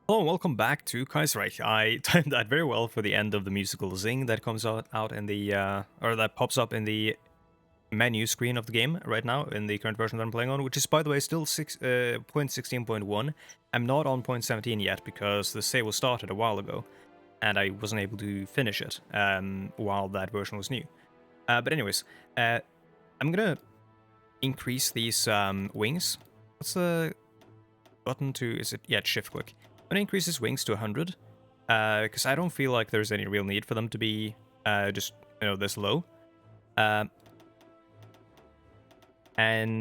Hello and welcome back to Kaiserreich. I timed that very well for the end of the musical zing that comes out in the, or that pops up in the menu screen of the game right now in the current version that I'm playing on, which is, by the way, still 0.16.1. I'm not on 0.17 yet because the save was started a while ago, and I wasn't able to finish it while that version was new. But anyways, I'm gonna increase these wings. What's the button to, is it, yeah, shift click. I'm gonna increase his wings to 100, because I don't feel like there's any real need for them to be just, this low. And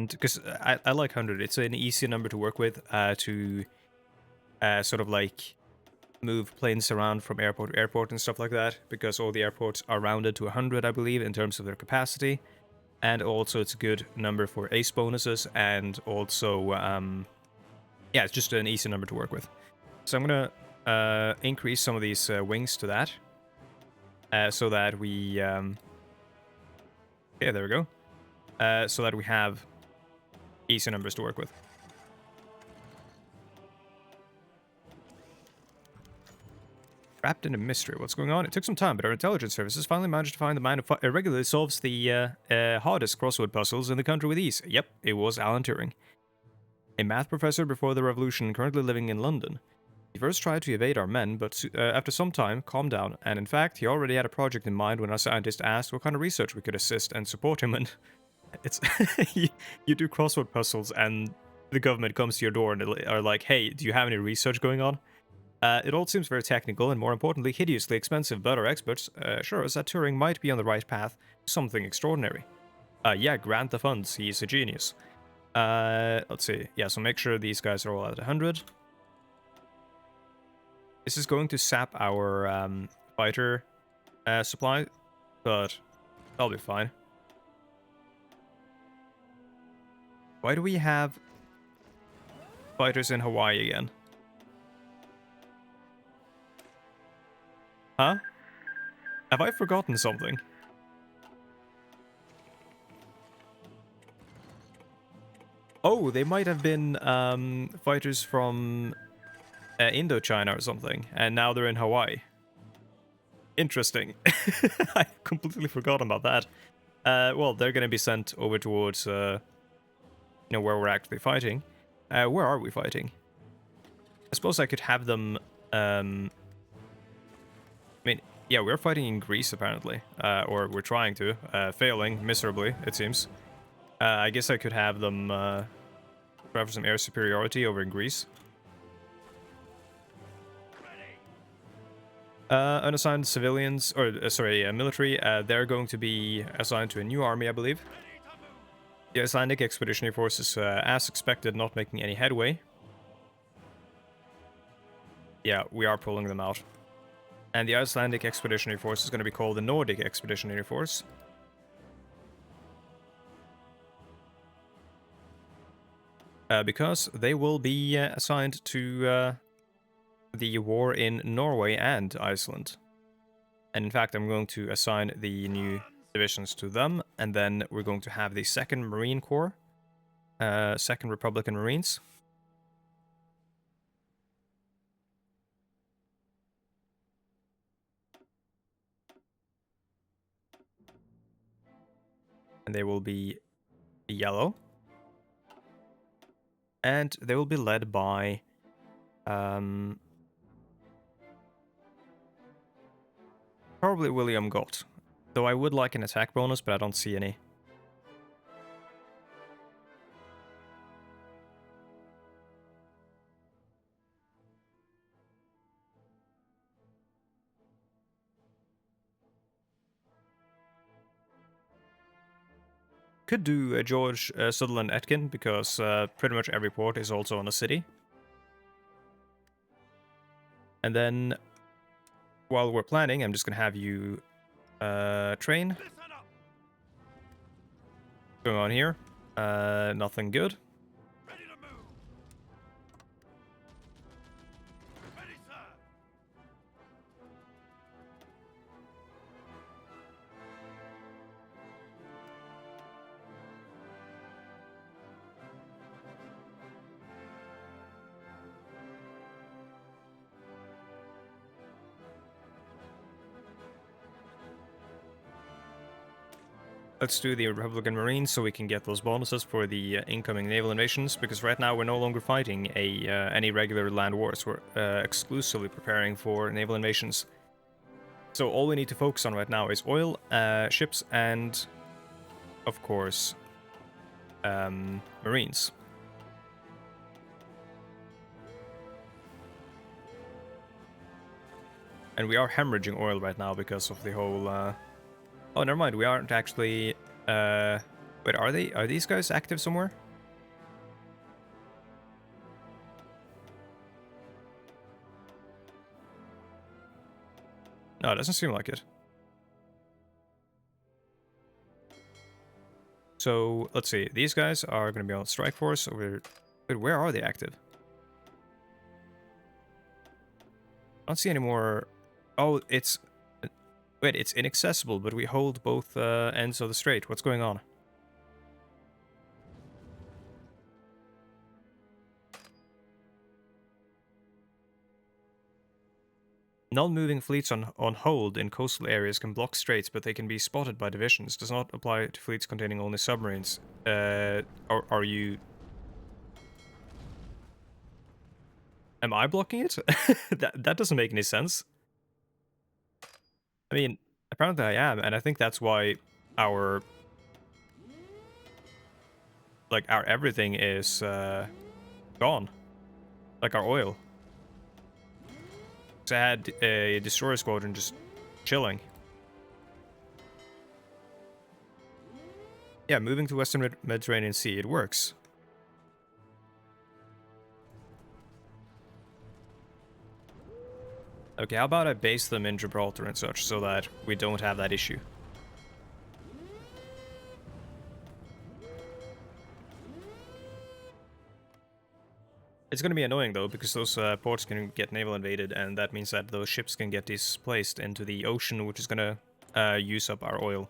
because I like 100, it's an easy number to work with to sort of like move planes around from airport to airport and stuff like that, because all the airports are rounded to 100, I believe, in terms of their capacity. And also it's a good number for ace bonuses, and also, yeah, it's just an easy number to work with. So I'm gonna increase some of these wings to that, so that we, yeah, there we go, so that we have easy numbers to work with. Wrapped in a mystery. What's going on? It took some time, but our intelligence services finally managed to find the man who regularly solves the hardest crossword puzzles in the country with ease. Yep, it was Alan Turing, a math professor before the revolution, currently living in London. He first tried to evade our men, but after some time, calmed down, and in fact, he already had a project in mind when our scientist asked what kind of research we could assist and support him in. It's you do crossword puzzles, and the government comes to your door and are like, "Hey, do you have any research going on?" It all seems very technical and, more importantly, hideously expensive, but our experts assure us that Turing might be on the right path to something extraordinary. Yeah, grant the funds. He's a genius. Let's see. Yeah, so make sure these guys are all at 100. This is going to sap our fighter supply, but that'll be fine. Why do we have fighters in Hawaii again? Huh? Have I forgotten something? Oh, they might have been fighters from Indochina or something, and now they're in Hawaii. Interesting. I completely forgot about that. Well, they're going to be sent over towards, where we're actually fighting. Where are we fighting? I suppose I could have them, I mean, yeah, we're fighting in Greece, apparently. Or we're trying to, failing miserably, it seems. I guess I could have them, try for some air superiority over in Greece. Unassigned civilians, or military, they're going to be assigned to a new army, I believe. The Icelandic Expeditionary Forces, as expected, not making any headway. Yeah, we are pulling them out. And the Icelandic Expeditionary Force is going to be called the Nordic Expeditionary Force. Because they will be assigned to the war in Norway and Iceland. And in fact, I'm going to assign the new divisions to them, and then we're going to have the 2nd Marine Corps, 2nd Republican Marines. And they will be yellow. And they will be led by probably William Gott. Though I would like an attack bonus, but I don't see any. Could do George Sutherland Etkin, because pretty much every port is also in a city. And then, while we're planning, I'm just going to have you train. What's going on here? Nothing good. let's do the Republican Marines so we can get those bonuses for the incoming naval invasions, because right now we're no longer fighting any regular land wars. We're exclusively preparing for naval invasions. So all we need to focus on right now is oil, ships, and, of course, Marines. And we are hemorrhaging oil right now because of the whole... Oh, never mind. We aren't actually... Wait, are they? Are these guys active somewhere? No, it doesn't seem like it. So, let's see. These guys are going to be on strike force. Wait, where are they active? I don't see any more... Oh, it's... Wait, it's inaccessible, but we hold both ends of the strait. What's going on? Non-moving fleets on hold in coastal areas can block straits, but they can be spotted by divisions. Does not apply to fleets containing only submarines. Are you... Am I blocking it? that doesn't make any sense. I mean, apparently I am, and I think that's why our... Like, our everything is gone. Like, our oil. So I had a destroyer squadron just chilling. Yeah, moving to Western Mediterranean Sea, it works. Okay, how about I base them in Gibraltar and such, so that we don't have that issue. It's going to be annoying, though, because those ports can get naval invaded, and that means that those ships can get displaced into the ocean, which is going to use up our oil.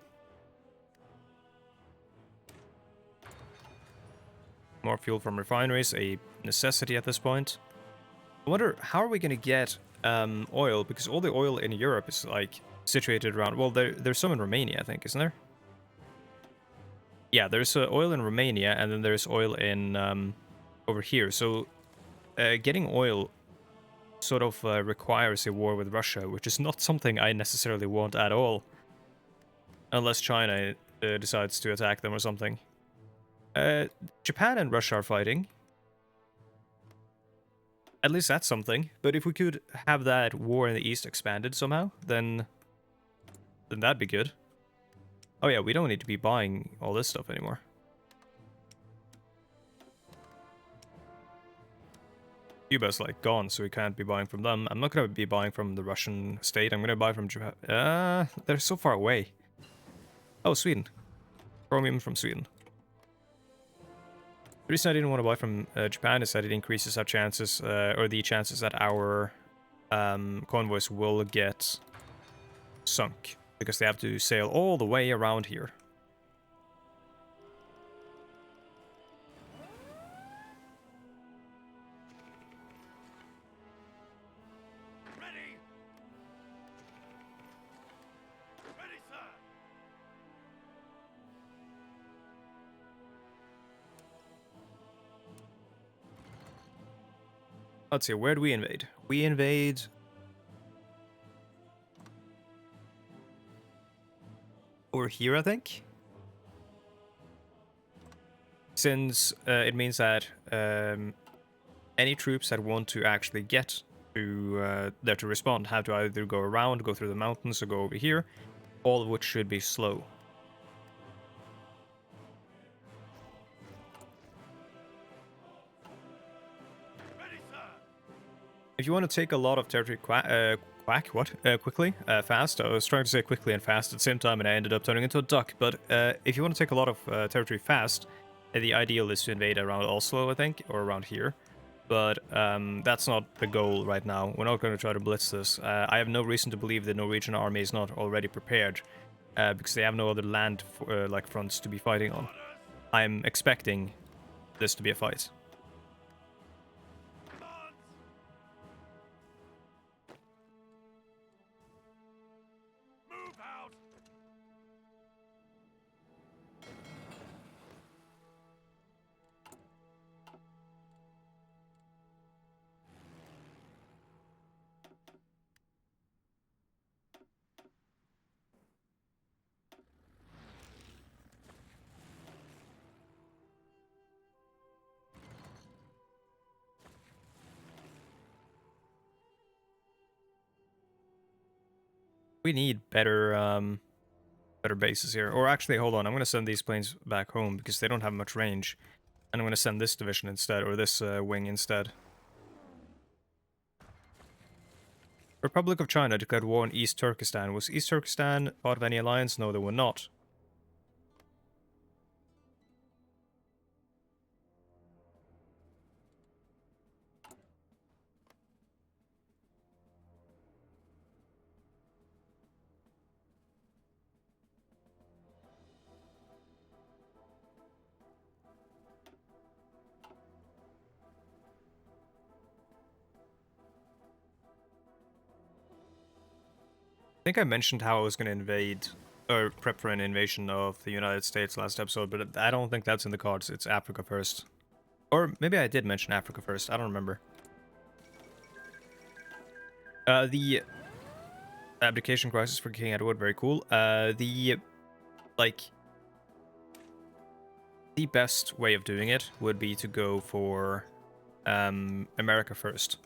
More fuel from refineries, a necessity at this point. I wonder, how are we going to get oil? Because all the oil in Europe is, like, situated around... Well, there's some in Romania, I think, isn't there? Yeah, there's oil in Romania, and then there's oil in over here. So getting oil sort of requires a war with Russia, which is not something I necessarily want at all. Unless China decides to attack them or something. Japan and Russia are fighting. At least that's something. But if we could have that war in the East expanded somehow, then that'd be good. Oh yeah, we don't need to be buying all this stuff anymore. Cuba's like gone, so we can't be buying from them. I'm not gonna be buying from the Russian state. I'm gonna buy from Japan. They're so far away. Oh, Sweden. Chromium from Sweden. The reason I didn't want to buy from Japan is that it increases our chances, or the chances that our convoys will get sunk, because they have to sail all the way around here. Ready! Ready, sir! Let's see, where do we invade? We invade... over here, I think? Since it means that any troops that want to actually get to there to respond have to either go around, go through the mountains, or go over here, all of which should be slow. Ready, sir! If you want to take a lot of territory quickly, fast. I was trying to say quickly and fast at the same time, and I ended up turning into a duck. But if you want to take a lot of territory fast, the ideal is to invade around Oslo, I think, or around here. But that's not the goal right now. We're not going to try to blitz this. I have no reason to believe the Norwegian army is not already prepared, because they have no other land like fronts to be fighting on. I'm expecting this to be a fight. Move out! We need better bases here. Or actually, hold on. I'm going to send these planes back home because they don't have much range. And I'm going to send this division instead, or this wing instead. Republic of China declared war on East Turkestan. Was East Turkestan part of any alliance? No, they were not. I think I mentioned how I was going to invade, or prep for an invasion of the United States last episode, but I don't think that's in the cards. It's Africa first. Or maybe I did mention Africa first. I don't remember. The abdication crisis for King Edward, very cool. The best way of doing it would be to go for America first.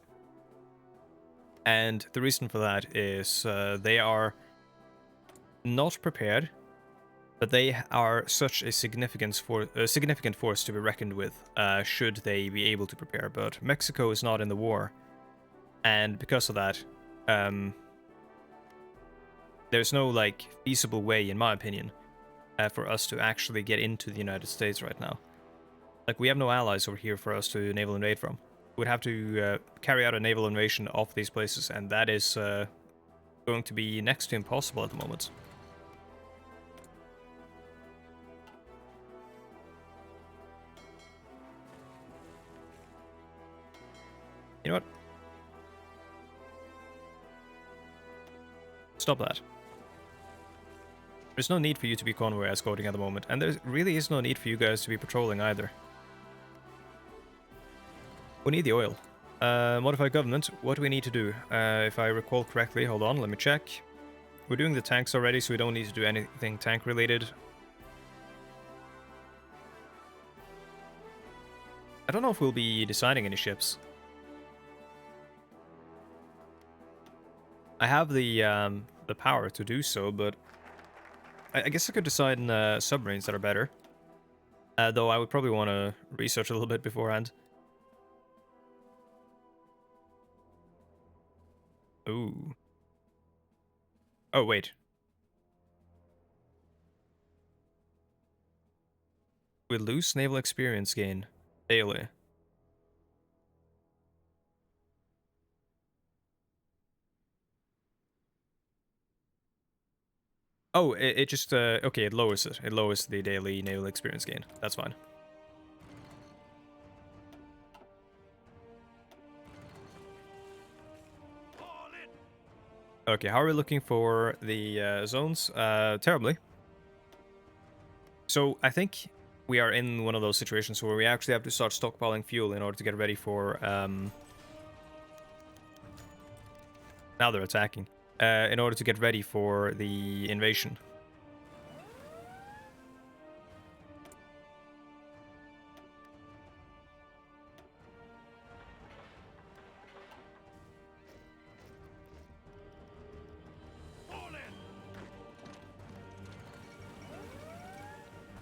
And the reason for that is they are not prepared, but they are such a significant force to be reckoned with should they be able to prepare. But Mexico is not in the war, and because of that, there's no like feasible way, in my opinion, for us to actually get into the United States right now. Like, we have no allies over here for us to naval invade from. We'd have to carry out a naval invasion of these places, and that is going to be next to impossible at the moment. You know what? Stop that. There's no need for you to be convoy escorting at the moment, and there really is no need for you guys to be patrolling either. We need the oil. Modify government. What do we need to do? If I recall correctly, hold on, let me check. We're doing the tanks already, so we don't need to do anything tank related. I don't know if we'll be designing any ships. I have the power to do so, but I guess I could design submarines that are better. Though I would probably want to research a little bit beforehand. Ooh. Oh, wait. We lose naval experience gain daily. Oh, it just, okay, it lowers it. It lowers the daily naval experience gain. That's fine. Okay, how are we looking for the zones? Terribly. So I think we are in one of those situations where we actually have to start stockpiling fuel in order to get ready for... Now they're attacking. In order to get ready for the invasion.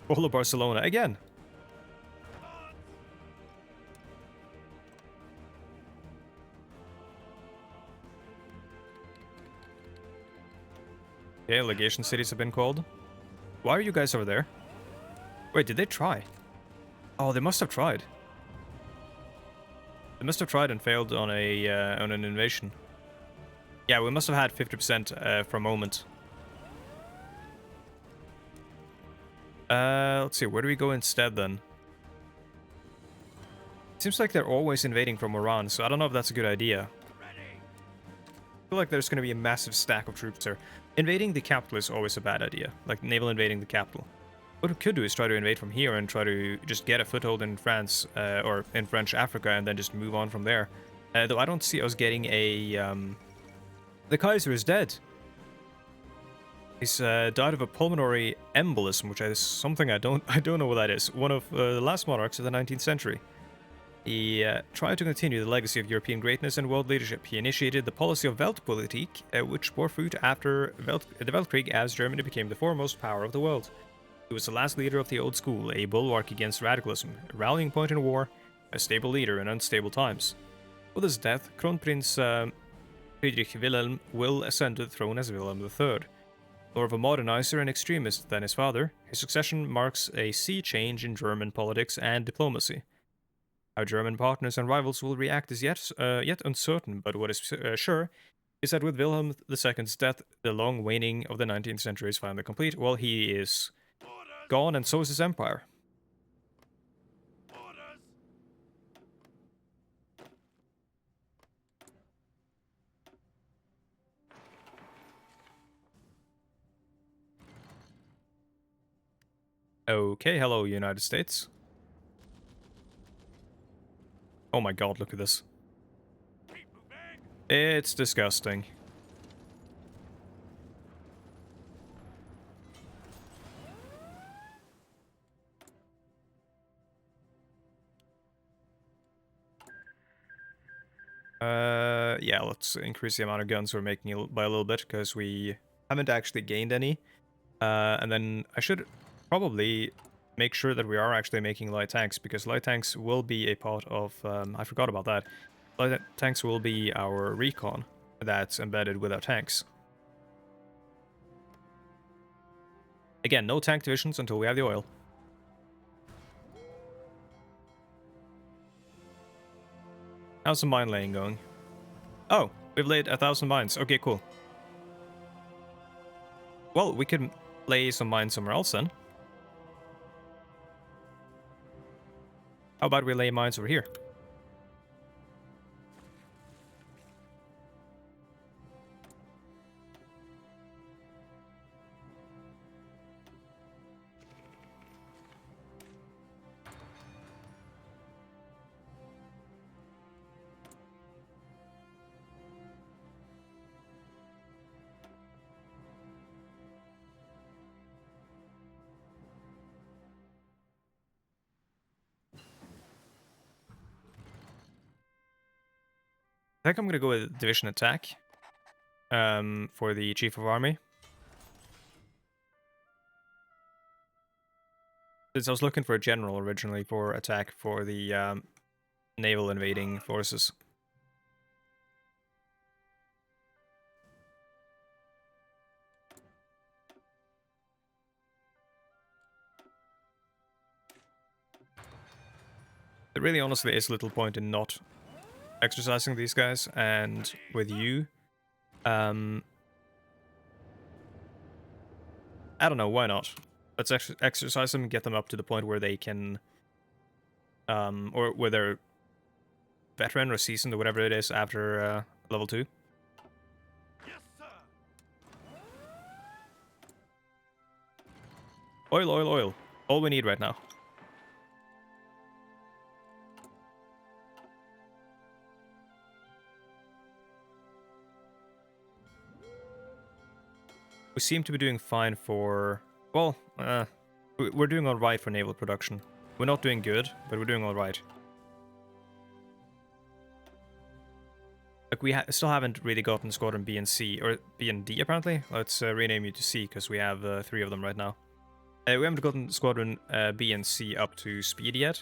All of Barcelona again. Okay, legation cities have been called. Why are you guys over there? Wait, did they try? Oh, they must have tried. They must have tried and failed on an invasion. Yeah, we must have had 50% for a moment. Let's see, where do we go instead then? Seems like they're always invading from Iran, so I don't know if that's a good idea. I feel like there's going to be a massive stack of troops there. Invading the capital is always a bad idea, like naval invading the capital. What we could do is try to invade from here and try to just get a foothold in France, or in French Africa, and then just move on from there. Though I don't see us getting a... The Kaiser is dead. He's died of a pulmonary embolism, which is something I don't know what that is. One of the last monarchs of the 19th century. He tried to continue the legacy of European greatness and world leadership. He initiated the policy of Weltpolitik, which bore fruit after the Weltkrieg as Germany became the foremost power of the world. He was the last leader of the old school, a bulwark against radicalism, a rallying point in war, a stable leader in unstable times. With his death, Kronprinz Friedrich Wilhelm will ascend to the throne as Wilhelm III. More of a modernizer and extremist than his father, his succession marks a sea change in German politics and diplomacy. How German partners and rivals will react is yet uncertain, but what is sure is that with Wilhelm II's death, the long waning of the 19th century is finally complete. Well, he is Orders! gone, and so is his empire. Orders! Okay, hello, United States. Oh my god, look at this. Keep moving! It's disgusting. Yeah, let's increase the amount of guns we're making by a little bit, because we haven't actually gained any. And then I should probably make sure that we are actually making light tanks, because light tanks will be a part of... I forgot about that. Light tanks will be our recon that's embedded with our tanks. Again, no tank divisions until we have the oil. How's the mine laying going? Oh, we've laid 1,000 mines. Okay, cool. Well, we could lay some mines somewhere else then. How about we lay mines over here? I think I'm gonna go with division attack for the chief of army. Since I was looking for a general originally for attack for the naval invading forces. There really honestly is little point in not exercising these guys, and with you, I don't know, why not? Let's exercise them, get them up to the point where they can, or where they're veteran or seasoned or whatever it is after level 2. Yes, sir! Oil, oil, oil. All we need right now. We seem to be doing fine for... Well, we're doing alright for naval production. We're not doing good, but we're doing alright. Like, we still haven't really gotten Squadron B and C, or B and D apparently. Let's rename you to C, because we have 3 of them right now. We haven't gotten Squadron B and C up to speed yet,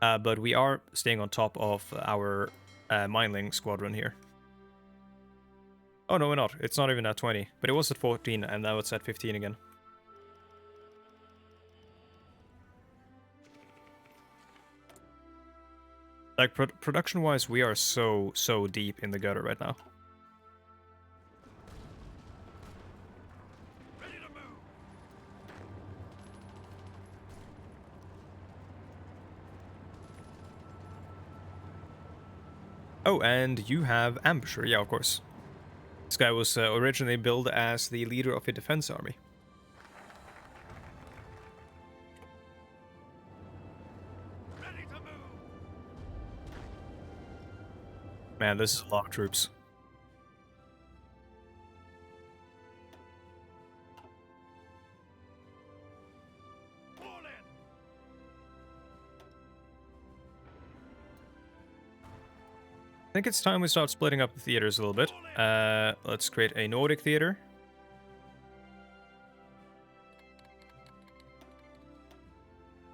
but we are staying on top of our mineling squadron here. Oh no, we're not. It's not even at 20, but it was at 14, and now it's at 15 again. Like, production-wise, we are so deep in the gutter right now. Ready to move! Oh, and you have Ambusher. Yeah, of course. This guy was originally billed as the leader of a defense army. Ready to move! Man, this is a lot of troops. Fall in! I think it's time we start splitting up the theaters a little bit. Let's create a Nordic Theater.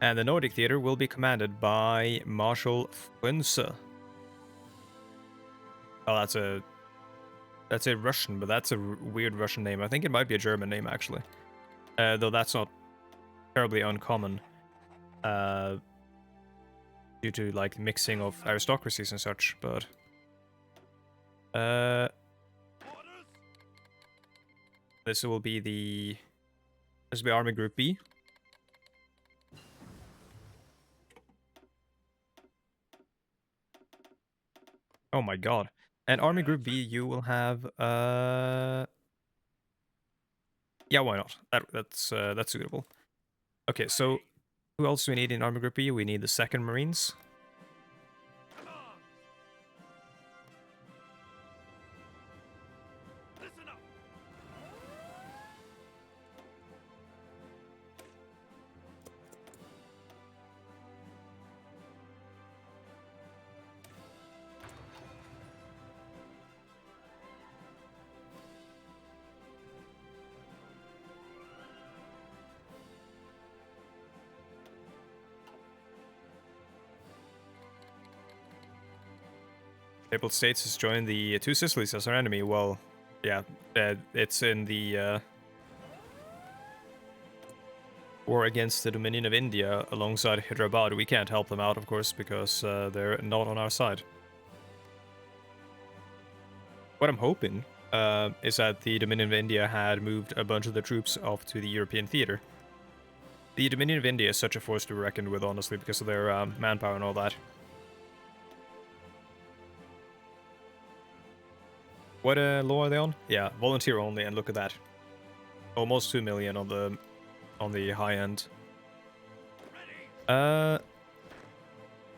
And the Nordic Theater will be commanded by Marshal Frense. Oh, that's a Russian, but that's a weird Russian name. I think it might be a German name, actually. Though that's not terribly uncommon. Due to, like, mixing of aristocracies and such, but... This will be the... This will be Army Group B. Oh my god. And Army Group B, you will have, yeah, why not? That's suitable. Okay, so who else do we need in Army Group B? We need the 2nd Marines. Come on. Listen up. Papal States has joined the Two Sicilies as our enemy. Well, yeah, it's in the war against the Dominion of India alongside Hyderabad. We can't help them out, of course, because they're not on our side. What I'm hoping is that the Dominion of India had moved a bunch of the troops off to the European theater. The Dominion of India is such a force to be reckoned with, honestly, because of their manpower and all that. What law are they on? Yeah, volunteer only, and look at that. Almost 2 million on the high end.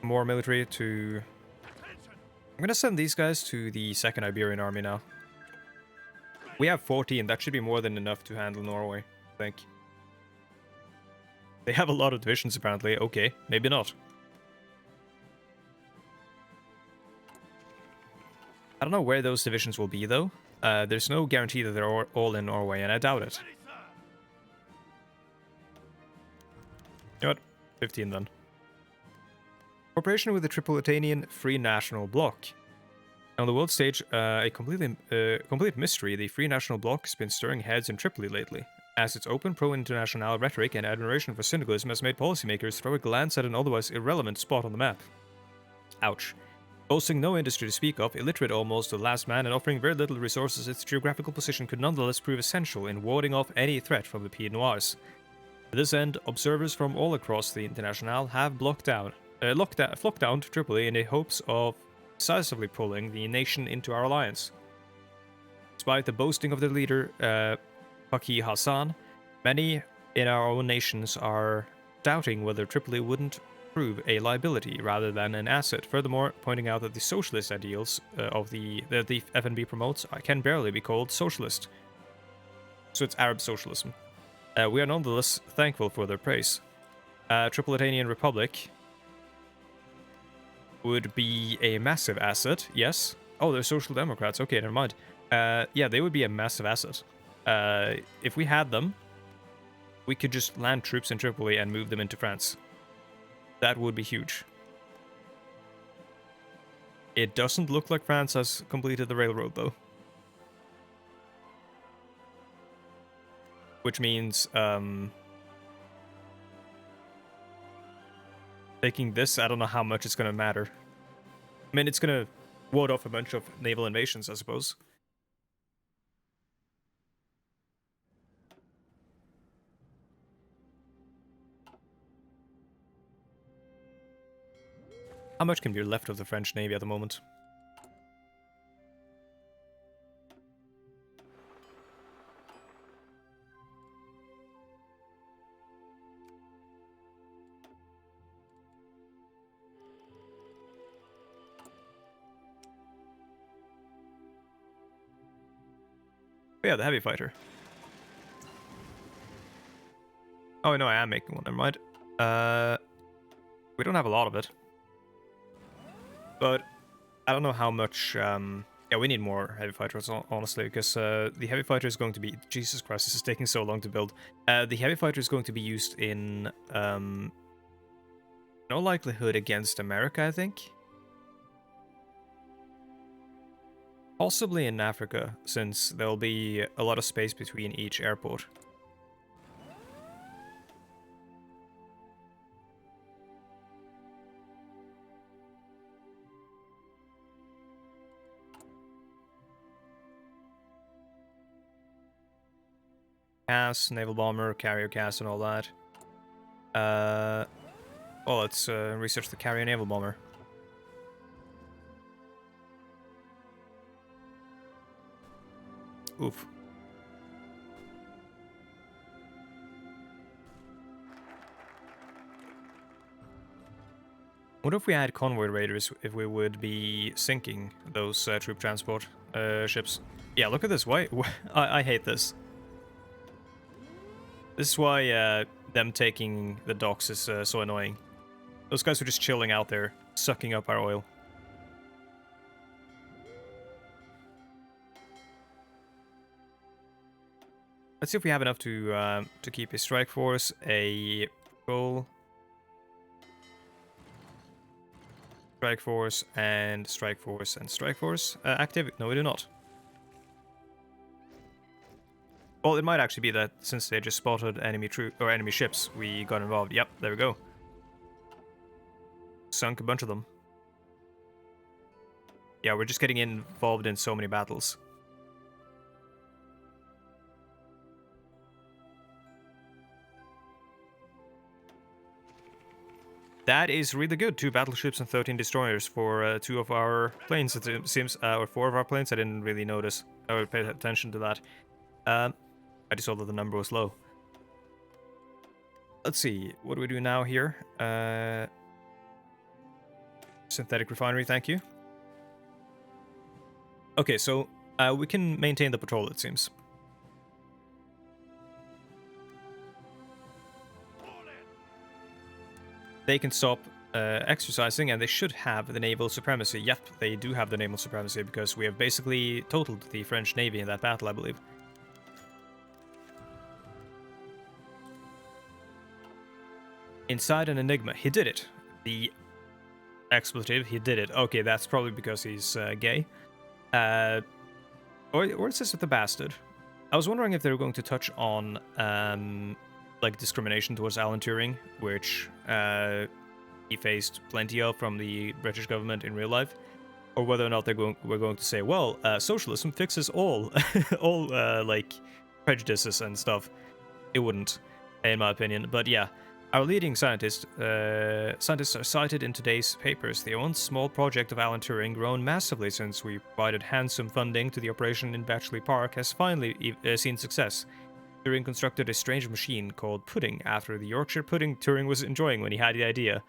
More military to... I'm gonna send these guys to the 2nd Iberian Army now. We have 14, that should be more than enough to handle Norway, I think. They have a lot of divisions apparently, okay, maybe not. I don't know where those divisions will be, though. There's no guarantee that they're all in Norway, and I doubt it. Ready, sir. You know what? 15, then. Cooperation with the Tripolitanian Free National Bloc. On the world stage, a complete mystery, the Free National Bloc has been stirring heads in Tripoli lately, as its open pro-international rhetoric and admiration for syndicalism has made policymakers throw a glance at an otherwise irrelevant spot on the map. Ouch. Boasting no industry to speak of, illiterate almost to the last man, and offering very little resources, its geographical position could nonetheless prove essential in warding off any threat from the Pied Noirs. To this end, observers from all across the Internationale have flocked down to Tripoli in the hopes of decisively pulling the nation into our alliance. Despite the boasting of their leader, Faki Hassan, many in our own nations are doubting whether Tripoli wouldn't prove a liability rather than an asset, furthermore pointing out that the socialist ideals that the FNB promotes can barely be called socialist. So it's Arab socialism. We are nonetheless thankful for their praise. Tripolitanian Republic would be a massive asset, yes. Oh, they're social democrats, okay, never mind. Yeah, they would be a massive asset. If we had them, we could just land troops in Tripoli and move them into France. That would be huge. It doesn't look like France has completed the railroad, though. Which means, taking this, I don't know how much it's gonna matter. I mean, it's gonna ward off a bunch of naval invasions, I suppose. How much can be left of the French Navy at the moment? Yeah, the heavy fighter. Oh, no, I am making one, never mind. We don't have a lot of it. But I don't know how much. Yeah, we need more heavy fighters, honestly, because the heavy fighter is going to be. Jesus Christ, this is taking so long to build. The heavy fighter is going to be used in no likelihood against America, I think. Possibly in Africa, since there'll be a lot of space between each airport. CAS, naval bomber, carrier CAS, and all that. Well, let's research the carrier naval bomber. Oof. What if we had convoy raiders if we would be sinking those troop transport ships? Yeah, look at this. Why? I hate this. This is why them taking the docks is so annoying. Those guys are just chilling out there, sucking up our oil. Let's see if we have enough to keep a strike force, a patrol, strike force, and strike force, and strike force active. No, we do not. Well, it might actually be that since they just spotted enemy troop or enemy ships, we got involved. Yep, there we go. Sunk a bunch of them. Yeah, we're just getting involved in so many battles. That is really good. 2 battleships and 13 destroyers for 2 of our planes, it seems, or 4 of our planes. I didn't really notice or pay attention to that. I just saw that the number was low. Let's see, what do we do now here? Synthetic refinery, thank you. Okay, so we can maintain the patrol, it seems. They can stop exercising, and they should have the naval supremacy. Yep, they do have the naval supremacy, because we have basically totaled the French Navy in that battle, I believe. Inside an Enigma. He did it. The expletive, he did it. Okay, that's probably because he's gay. Or is this with the bastard? I was wondering if they were going to touch on like discrimination towards Alan Turing, which he faced plenty of from the British government in real life, or whether or not we're going to say, well, socialism fixes all all like prejudices and stuff. It wouldn't, in my opinion. But yeah, our leading scientists are cited in today's papers. The once small project of Alan Turing, grown massively since we provided handsome funding to the operation in Bletchley Park, has finally seen success. Turing constructed a strange machine called Pudding after the Yorkshire pudding Turing was enjoying when he had the idea.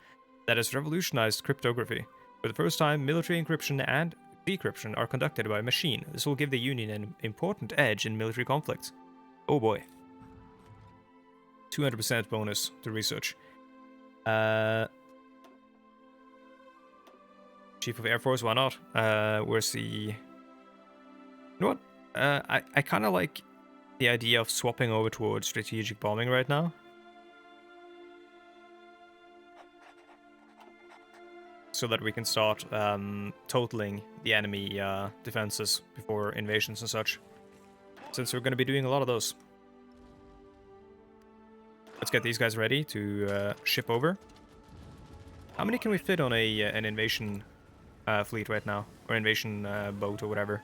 That has revolutionized cryptography. For the first time, military encryption and decryption are conducted by a machine. This will give the Union an important edge in military conflicts. Oh boy. 200% bonus to research. Chief of Air Force, why not? Where's the... You know what? I kind of like the idea of swapping over towards strategic bombing right now. So that we can start totaling the enemy defenses before invasions and such. Since we're going to be doing a lot of those. Let's get these guys ready to ship over. How many can we fit on an invasion fleet right now? Or invasion boat or whatever?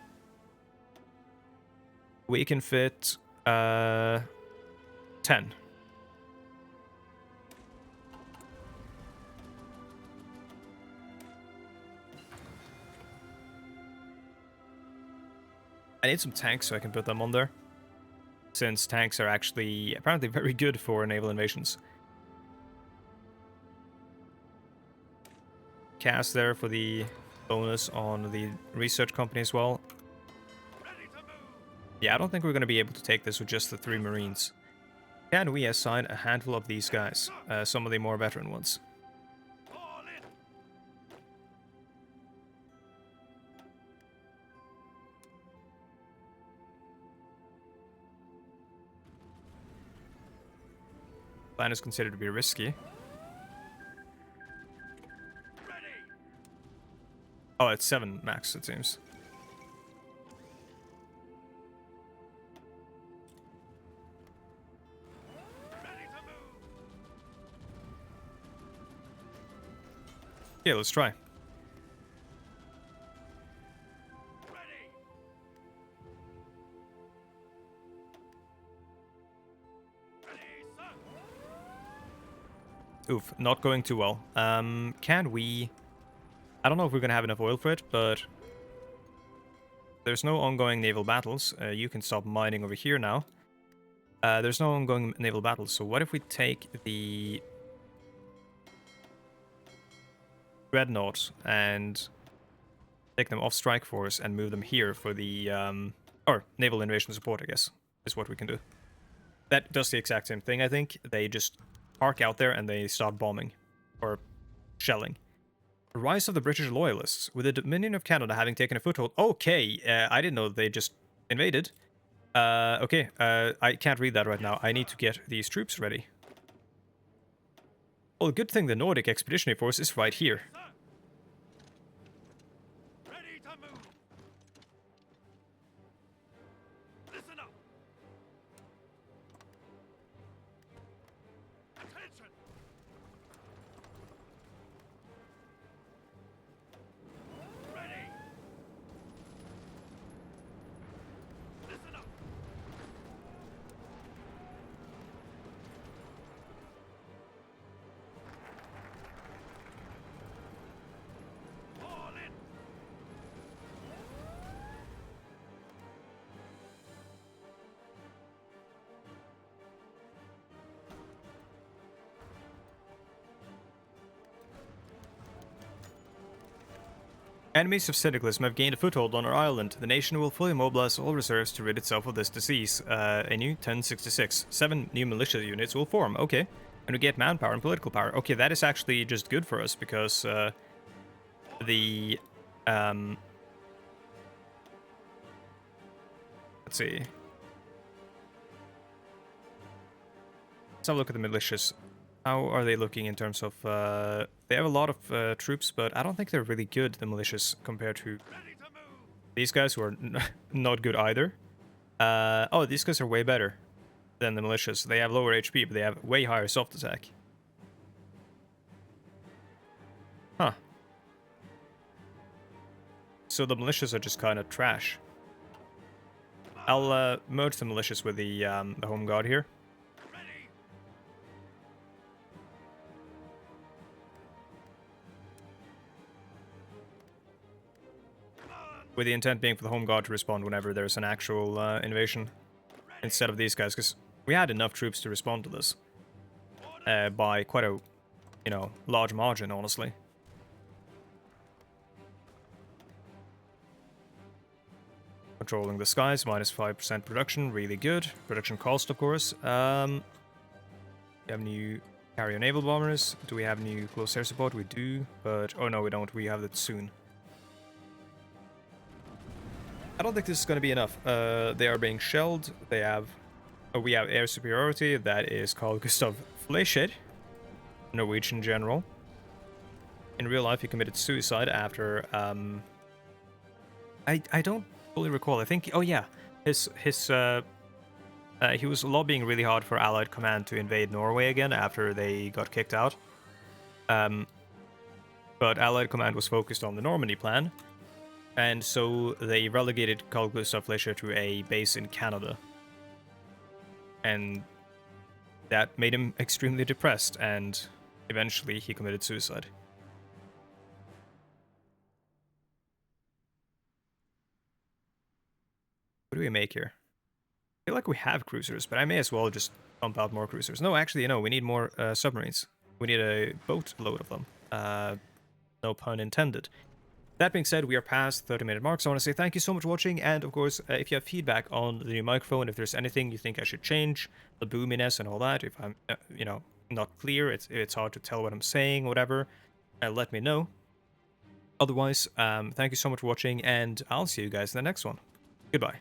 We can fit 10. I need some tanks so I can put them on there. Since tanks are actually apparently very good for naval invasions. CAS there for the bonus on the research company as well. Yeah, I don't think we're going to be able to take this with just the 3 Marines. Can we assign a handful of these guys? Some of the more veteran ones. Plan is considered to be risky. Ready. Oh, it's 7 max, it seems. Ready to move. Yeah, let's try. Ready. Ready, sir. Oof, not going too well. Can we... I don't know if we're gonna have enough oil for it, but... There's no ongoing naval battles. You can stop mining over here now. There's no ongoing naval battles, so what if we take the... Dreadnought and take them off Strike Force and move them here for the... or naval invasion support, I guess, is what we can do. That does the exact same thing, I think. They just park out there and they start bombing. Or shelling. The rise of the British Loyalists. With the Dominion of Canada having taken a foothold... Okay, I didn't know they just invaded. Okay, I can't read that right now. I need to get these troops ready. Well, good thing the Nordic Expeditionary Force is right here. Sir. Ready to move. Listen up. Attention. Ready. Listen up. Fall in. Enemies of syndicalism have gained a foothold on our island. The nation will fully mobilize all reserves to rid itself of this disease. A new 1066. 7 new militia units will form. Okay. And we get manpower and political power. Okay, that is actually just good for us because the... let's see. Let's have a look at the militias. How are they looking in terms of... they have a lot of troops, but I don't think they're really good, the militias, compared to Ready to move. these guys who are not good either. Oh, these guys are way better than the militias. They have lower HP, but they have way higher soft attack. Huh. So the militias are just kind of trash. I'll merge the militias with the home guard here. Ready. Come on. With the intent being for the home guard to respond whenever there's an actual invasion. Instead of these guys, because we had enough troops to respond to this. By quite a, you know, large margin, honestly. Controlling the skies, minus 5% production, really good. Production cost, of course. We have new carrier naval bombers. Do we have new close air support? We do, but... Oh no, we don't. We have that soon. I don't think this is going to be enough. They are being shelled. They have... Oh, we have air superiority. That is called Gustav Flesched, Norwegian general. In real life, he committed suicide after... I don't fully recall. I think... Oh yeah, he was lobbying really hard for Allied Command to invade Norway again after they got kicked out. But Allied Command was focused on the Normandy plan. And so they relegated Carl Gustav Fleischer to a base in Canada. And that made him extremely depressed, and eventually he committed suicide. What do we make here? I feel like we have cruisers, but I may as well just pump out more cruisers. No, actually, you know, we need more submarines. We need a boatload of them. No pun intended. That being said, we are past 30-minute mark, so I want to say thank you so much for watching, and of course, if you have feedback on the new microphone, if there's anything you think I should change, the boominess and all that, if I'm, you know, not clear, it's hard to tell what I'm saying, whatever, let me know. Otherwise, thank you so much for watching, and I'll see you guys in the next one. Goodbye.